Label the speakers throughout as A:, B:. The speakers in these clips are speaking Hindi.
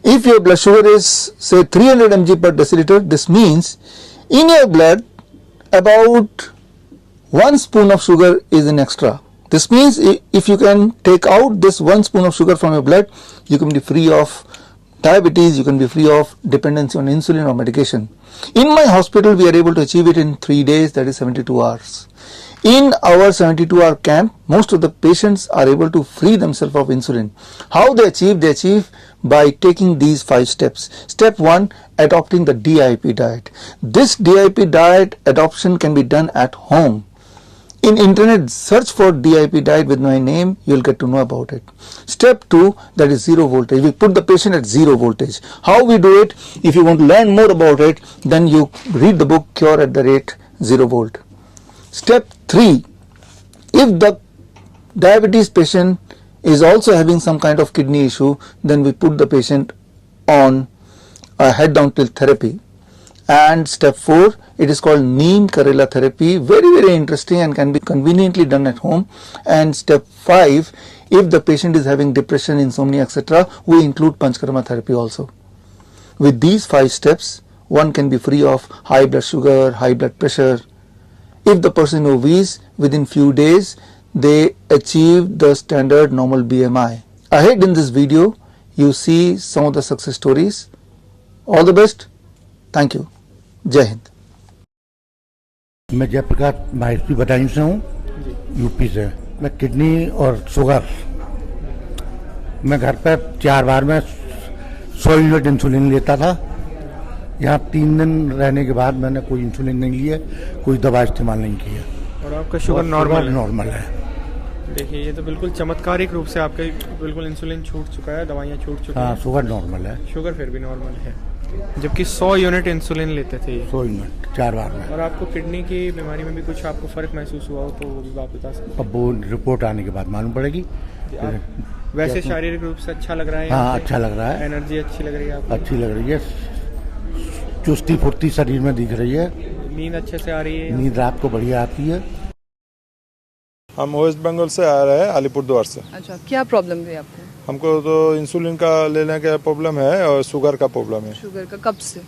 A: If your blood sugar is say 300 mg per deciliter, this means in your blood about 1 spoon of sugar is in extra. This means if you can take out this 1 spoon of sugar from your blood, you can be free of diabetes, you can be free of dependency on insulin or medication. In my hospital, we are able to achieve it in 3 days, that is 72 hours. In our 72-hour camp, most of the patients are able to free themselves of insulin. How they achieve? They achieve by taking these 5 steps. Step 1, adopting the DIP diet. This DIP diet adoption can be done at home. In internet, search for DIP diet with my name, you will get to know about it. Step 2, that is zero voltage. We put the patient at zero voltage. How we do it? If you want to learn more about it, then you read the book Cure at the Rate 0 Volt. Step 3, if the diabetes patient is also having some kind of kidney issue, then we put the patient on a head down tilt therapy. And step 4, it is called Neem Karela therapy, very interesting and can be conveniently done at home. And step 5, if the patient is having depression, insomnia, etc., we include Panchkarma therapy also. With these 5 steps, one can be free of high blood sugar, high blood pressure. If the person is obese, within few days, they achieve the standard normal BMI. Ahead in this video, you see some of the success stories. All the best. Thank you. जय हिंद।
B: मैं जयप्रकाश माहेश्वरी बदायूं से हूँ, यूपी से। मैं किडनी और शुगर, मैं घर पर 4 बार में 100 यूनिट इंसुलिन लेता था। यहाँ 3 दिन रहने के बाद मैंने कोई इंसुलिन नहीं लिया, कोई दवा इस्तेमाल नहीं किया।
C: और आपका शुगर
B: नॉर्मल है।
C: देखिए, ये तो बिल्कुल चमत्कारिक रूप से आपका बिल्कुल इंसुलिन छूट चुका है, दवाइयाँ छूट चुकी हैं।
B: हाँ, शुगर नॉर्मल है।
C: शुगर फिर भी नॉर्मल है, जबकि 100 यूनिट इंसुलिन लेते थे।
B: 100 यूनिट 4 बार में।
C: और आपको किडनी की बीमारी में भी कुछ आपको फर्क महसूस हुआ हो तो वो भी आप बता सकते हैं?
B: अब वो रिपोर्ट आने के बाद मालूम पड़ेगी।
C: वैसे शारीरिक रूप से अच्छा लग रहा है?
B: हाँ, अच्छा लग रहा है।
C: एनर्जी अच्छी लग रही है आपको?
B: अच्छी लग रही है, चुस्ती फुर्ती शरीर में दिख रही है।
C: नींद अच्छे से आ रही है?
B: नींद रात को बढ़िया आती है।
D: हम वेस्ट बंगाल से आ रहे हैं, अलीपुरद्वार से।
E: अच्छा, क्या प्रॉब्लम थी आपको?
D: हमको तो इंसुलिन का लेने का प्रॉब्लम है और शुगर का प्रॉब्लम है।
E: शुगर का कब से?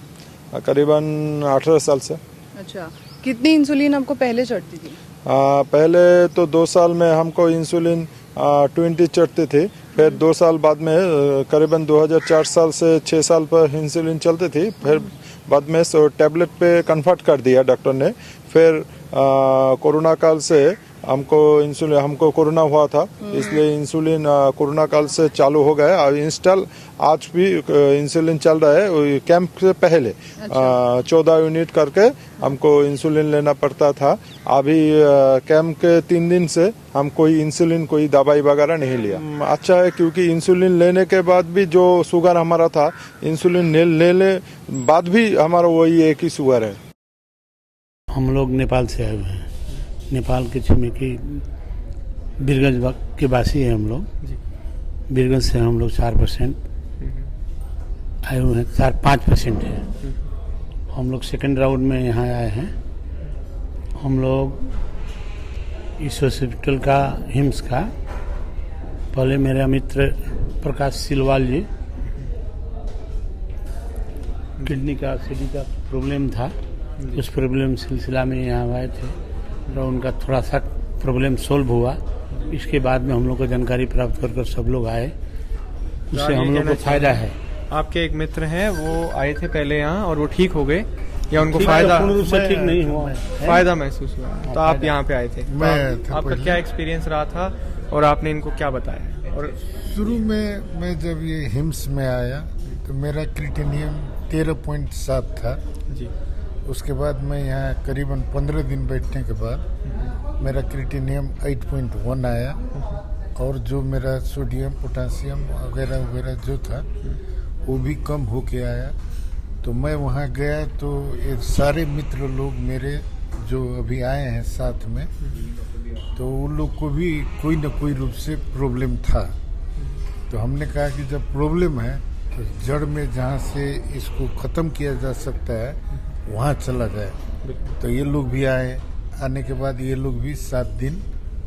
D: करीबन 18 साल से।
E: अच्छा, कितनी इंसुलिन आपको पहले चढ़ती थी?
D: पहले तो 2 साल में हमको इंसुलिन 20 चढ़ती थी, फिर 2 साल बाद में करीबन 2004 साल से 6 साल पर इंसुलिन चलती थी, फिर बाद में टैबलेट पे कन्वर्ट कर दिया डॉक्टर ने। फिर कोरोना काल से हमको कोरोना हुआ था, इसलिए इंसुलिन कोरोना काल से चालू हो गया और इंस्टॉल आज भी इंसुलिन चल रहा है। कैंप से पहले 14 यूनिट करके हमको इंसुलिन लेना पड़ता था। अभी कैंप के 3 दिन से हम कोई इंसुलिन कोई दवाई वगैरह नहीं लिया। अच्छा है, क्योंकि इंसुलिन लेने के बाद भी जो शुगर हमारा था, इंसुलिन लेने बाद भी हमारा वही एक ही शुगर है।
F: हम लोग नेपाल से आए हुए हैं। नेपाल के छिमेकी बीरगंज के वासी हैं हम लोग। बीरगंज से हम लोग 4% आए हुए हैं, 4-5% है। हम लोग सेकंड राउंड में यहाँ आए हैं। हम लोग इस हॉस्पिटल का, हिम्स का, पहले मेरा मित्र प्रकाश सिलवाल जी, किडनी का सीडी का प्रॉब्लम था, उस प्रॉब्लम सिलसिला में यहाँ आए थे और उनका थोड़ा सा प्रॉब्लम सोल्व हुआ। इसके बाद में हम लोग को जानकारी प्राप्त कर सब लोग आए, उससे हम लोग को फायदा है।
C: आपके एक मित्र हैं, वो आए थे पहले यहाँ और वो ठीक हो गए या उनको फायदा
F: ठीक नहीं हुआ है,
C: फायदा महसूस हुआ? तो आप यहाँ पे आए थे, तो आपका क्या एक्सपीरियंस रहा था और आपने इनको क्या बताया? और
G: शुरू में मैं जब ये हिम्स में आया तो मेरा क्रिटेनियम 13.7 था
C: जी।
G: उसके बाद मैं यहाँ करीबन 15 दिन बैठने के बाद मेरा क्रिटेनियम 8.1 आया और जो मेरा सोडियम, पोटासियम वगैरह जो था वो भी कम होके आया। तो मैं वहाँ गया तो ये सारे मित्र लोग मेरे जो अभी आए हैं साथ में, तो उन लोग को भी कोई न कोई रूप से प्रॉब्लम था। तो हमने कहा कि जब प्रॉब्लम है तो जड़ में जहाँ से इसको ख़त्म किया जा सकता है वहाँ चला जाए। तो ये लोग भी आए, आने के बाद ये लोग भी 7 दिन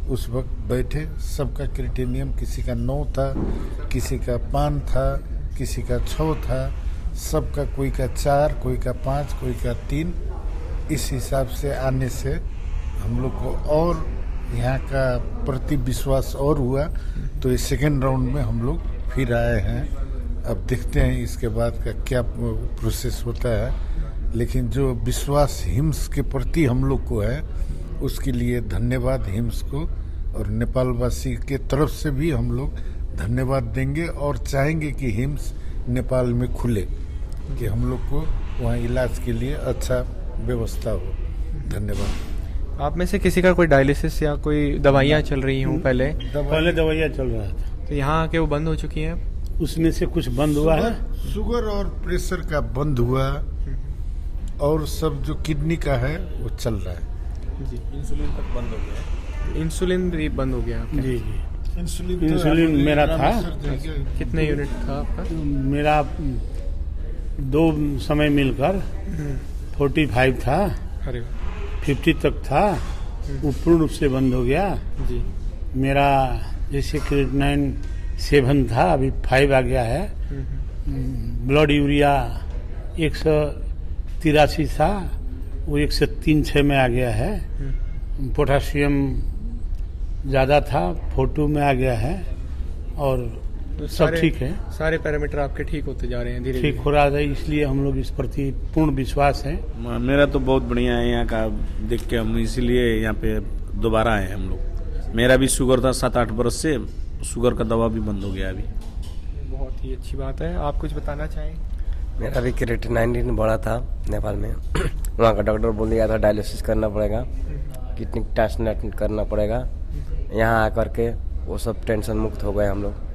G: उस वक्त बैठे। सबका क्रिटेनियम किसी का 9 था, किसी का 5 था, किसी का 6 था, सबका कोई का 4, कोई का 5, कोई का 3। इस हिसाब से आने से हम लोग को और यहाँ का प्रति विश्वास और हुआ, तो इस सेकेंड राउंड में हम लोग फिर आए हैं। अब देखते हैं इसके बाद का क्या प्रोसेस होता है, लेकिन जो विश्वास हिम्स के प्रति हम लोग को है उसके लिए धन्यवाद हिम्स को, और नेपाल वासी के तरफ से भी हम लोग धन्यवाद देंगे और चाहेंगे कि हिम्स नेपाल में खुले, कि हम लोग को वहाँ इलाज के लिए अच्छा व्यवस्था हो। धन्यवाद।
C: आप में से किसी का कोई डायलिसिस या कोई दवाइयाँ चल रही हों पहले,
F: दवाइयाँ चल रहा था,
C: तो यहाँ आके वो बंद हो चुकी हैं?
F: उसमें से कुछ बंद हुआ है।
G: शुगर और प्रेशर का बंद हुआ, और सब जो किडनी का है वो चल रहा है।
C: जी, इंसुलिन तक बंद हो गया। इंसुलिन भी बंद हो गया आपका?
F: जी जी, इंसुलिन मेरा था।
C: कितने यूनिट था आपका?
F: मेरा 2 समय मिलकर 45 था।
C: अरे
F: 50 तक था, वो पूर्ण रूप से बंद हो गया।
C: जी,
F: मेरा जैसे क्रिएटिनिन 7 था, अभी 5 आ गया है। ब्लड यूरिया 183 था, वो 103-6 में आ गया है। पोटासियम ज़्यादा था, 42 में आ गया है, और
C: तो
F: सब ठीक है।
C: सारे पैरामीटर आपके ठीक होते जा रहे हैं धीरे
F: ठीक हो रहा है, इसलिए हम लोग इस प्रति पूर्ण विश्वास है।
H: मेरा तो बहुत बढ़िया है यहाँ का देख के, हम इसीलिए यहाँ पे दोबारा आए हम लोग। मेरा भी शुगर था 7-8 बरस से, शुगर का दवा भी बंद हो गया अभी।
C: बहुत ही अच्छी बात है। आप कुछ बताना चाहें?
I: मेरा भी क्रिएटिनिन बढ़ा था नेपाल में। वहाँ का डॉक्टर बोल दिया था डायलिसिस करना पड़ेगा, किडनी ट्रांसप्लांट करना पड़ेगा। यहाँ आकर के वो सब टेंशन मुक्त हो गए हम लोग।